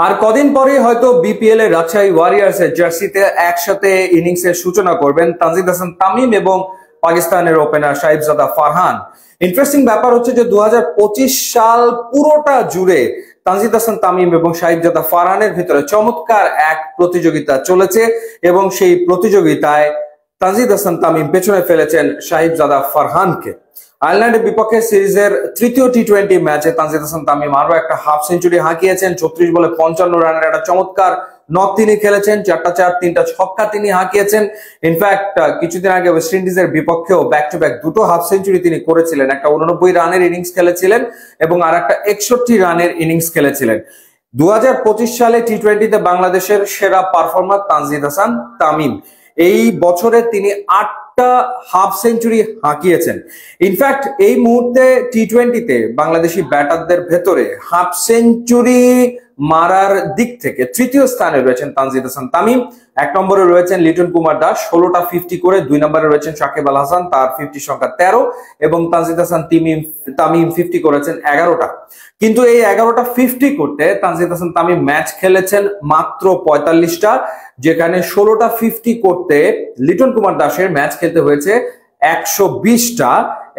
আর কদিন পরে হয়তো বিপিএল এর রাজশাহী ওয়ারিয়র্স এর জার্সিতে একসাথে ইনিংসের সূচনা করবেন তানজিদ হাসান তামিম এবং পাকিস্তানের ওপেনার সাহিবজাদা ফারহান। ইন্টারেস্টিং ব্যাপার হচ্ছে যে 2025 সাল পুরোটা জুড়ে তানজিদ হাসান তামিম এবং সাহিবজাদা ফারহানের ভিতরে চমৎকার এক প্রতিযোগিতা চলেছে এবং সেই প্রতিযোগিতায় তানজিদ হাসান তামিম পেছনে ফেলেছেন সাহিবজাদা ফারহানকে। আয়ারল্যান্ডের বিপক্ষে সিরিজের তৃতীয় টি-20 ম্যাচে তানজিদ হাসান তামিম আরো একটা হাফ সেঞ্চুরি হাঁকিয়েছেন। 34 বলে 55 রানের একটা চমৎকার নক তিনি খেলেছেন, 4টা 4 3টা ছক্কা তিনি হাঁকিয়েছেন। ইনফ্যাক্ট কিছুদিন আগে ওয়েস্ট ইন্ডিজের বিপক্ষেও ব্যাক টু ব্যাক দুটো হাফ সেঞ্চুরি তিনি করেছিলেন, একটা 89 রানের ইনিংস খেলেছিলেন এবং আর একটা 61 রানের ইনিংস খেলেছিলেন। 2025 সালে টি-20তে বাংলাদেশের সেরা পারফরমার তানজিদ হাসান তামিম। এই বছরে তিনি 8টা হাফ সেঞ্চুরি হাঁকিয়েছেন। ইনফ্যাক্ট এই মুহূর্তে টি-20তে বাংলাদেশি ব্যাটারদের ভেতরে হাফ সেঞ্চুরি মারার দিক থেকে তৃতীয় স্থানে রয়েছেন তানজিদ হাসান তামিম। 1 নম্বরে রয়েছেন লিটন কুমার দাস 16টা 50 করে, 2 নম্বরে রয়েছেন সাকিব আল হাসান, তার 50 সংখ্যা 13 এবং তানজিদ হাসান তামিম 50 করেছেন 11টা। কিন্তু এই 11টা 50 করতে তানজিদ হাসান তামিম ম্যাচ খেলেছেন মাত্র 45টা, যেখানে 16টা 50 করতে লিটন কুমার দাসের ম্যাচ খেলতে হয়েছে 120টা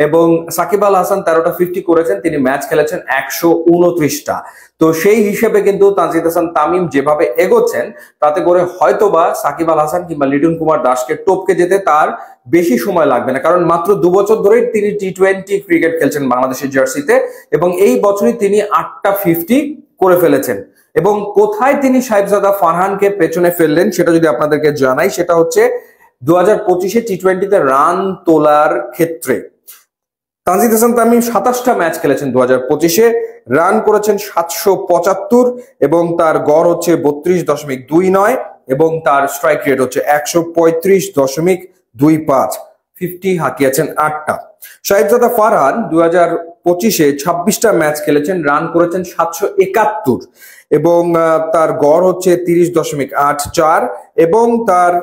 এবং সাকিব আল হাসান 13টা 50 করেছেন, তিনি ম্যাচ খেলেছেন 129টা। তো সেই হিসেবে কিন্তু তানজিদ হাসান তামিম যেভাবে এগোচ্ছেন তাতে করে হয়তোবা সাকিব আল হাসান কিংবা লিটন কুমার দাসকে টপকে যেতে তার বেশি সময় লাগবে না, কারণ মাত্র 2 বছর ধরেই তিনি টি-20 ক্রিকেট খেলছেন বাংলাদেশের জার্সিতে এবং এই বছরই তিনি 8টা 50 করে ফেলেছেন। এবং কোথায় তিনি সাহিবজাদা ফারহানকে পেছনে ফেললেন সেটা যদি আপনাদেরকে জানাই, সেটা হচ্ছে 2025 টি-20তে রান তোলার ক্ষেত্রে তানজিদ হাসান তামিম 27টা ম্যাচ খেলেছেন 2025-এ, রান করেছেন 775 এবং তার গড় হচ্ছে 32.29 এবং তার স্ট্রাইক রেট হচ্ছে 135.25, 50 হাঁকিয়েছেন 8টা। সাহিবজাদা ফারহান 2025-এ 26টা ম্যাচ খেলেছেন, রান করেছেন 771 এবং তার গড় হচ্ছে 30.84 এবং তার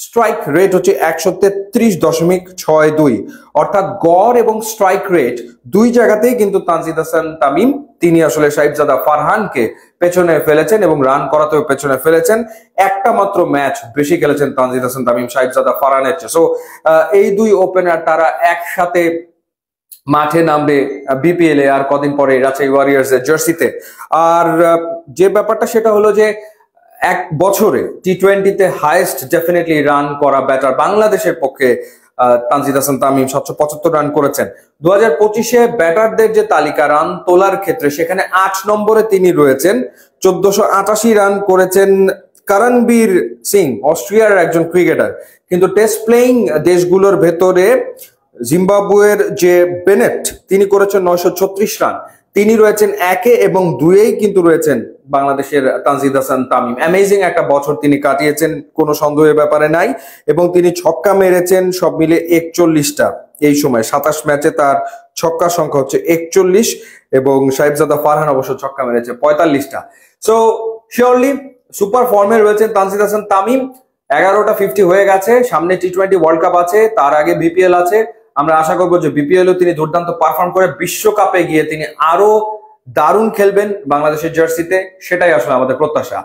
স্ট্রাইক রেট হচ্ছে 133.62। অর্থাৎ গড় এবং স্ট্রাইক রেট দুই জায়গাতেই কিন্তু তানজিদ হাসান তামিম তিনি আসলে সাহিবজাদা ফারহানকে পেছনে ফেলেছেন এবং রান করাতেও পেছনে ফেলেছেন। একটা মাত্র ম্যাচ বেশি খেলেছেন তানজিদ হাসান তামিম সাহিবজাদা ফারহানের চেয়ে। সো এই দুই ওপেনার তারা একসাথে মাঠে নামবে বিপিএল এ আর কদিন পরে রাজশাহী ওয়ারিয়র্স এর জার্সিতে। আর যে ব্যাপারটা সেটা হলো যে এক বছরে টি-20তে হাইয়েস্ট ডেফিনেটলি রান করা ব্যাটার বাংলাদেশের পক্ষে তানজিদ হাসান তামিম 775 রান করেছেন। 2025-এ ব্যাটারদের যে তালিকা রান তোলার ক্ষেত্রে সেখানে 8 নম্বরে তিনি রয়েছেন, 1488 রান করেছেন করণবীর সিং, অস্ট্রিয়ার একজন ক্রিকেটার। কিন্তু টেস্ট প্লেইং দেশগুলোর ভেতরে জিম্বাবুয়ের যে বেনেট তিনি করেছেন 936 রান, তিনি রয়েছেন 1-এ এবং 2-এই কিন্তু রয়েছেন বাংলাদেশের তানজিদ হাসান তামিম। অ্যামেজিং একটা বছর তিনি কাটিয়েছেন, কোনো সন্দেহের ব্যাপারে নাই এবং তিনি ছক্কা মেরেছেন সব মিলে 41টা। এই সময় 27 ম্যাচে তার ছক্কা সংখ্যা হচ্ছে 41 এবং সাহিবজাদা ফারহান অবশ্য ছক্কা মেরেছে 45টা। সো শিওরলি সুপার ফর্মে রয়েছেন তানজিদ হাসান তামিম। 11টা 50 হয়ে গেছে, সামনে টি-20 ওয়ার্ল্ড কাপ আছে, তার আগে বিপিএল আছে। আমরা আশা করবো যে বিপিএলও তিনি দুর্দান্ত পারফর্ম করে বিশ্বকাপে গিয়ে তিনি আরো দারুণ খেলবেন বাংলাদেশের জার্সিতে, সেটাই আসলে আমাদের প্রত্যাশা।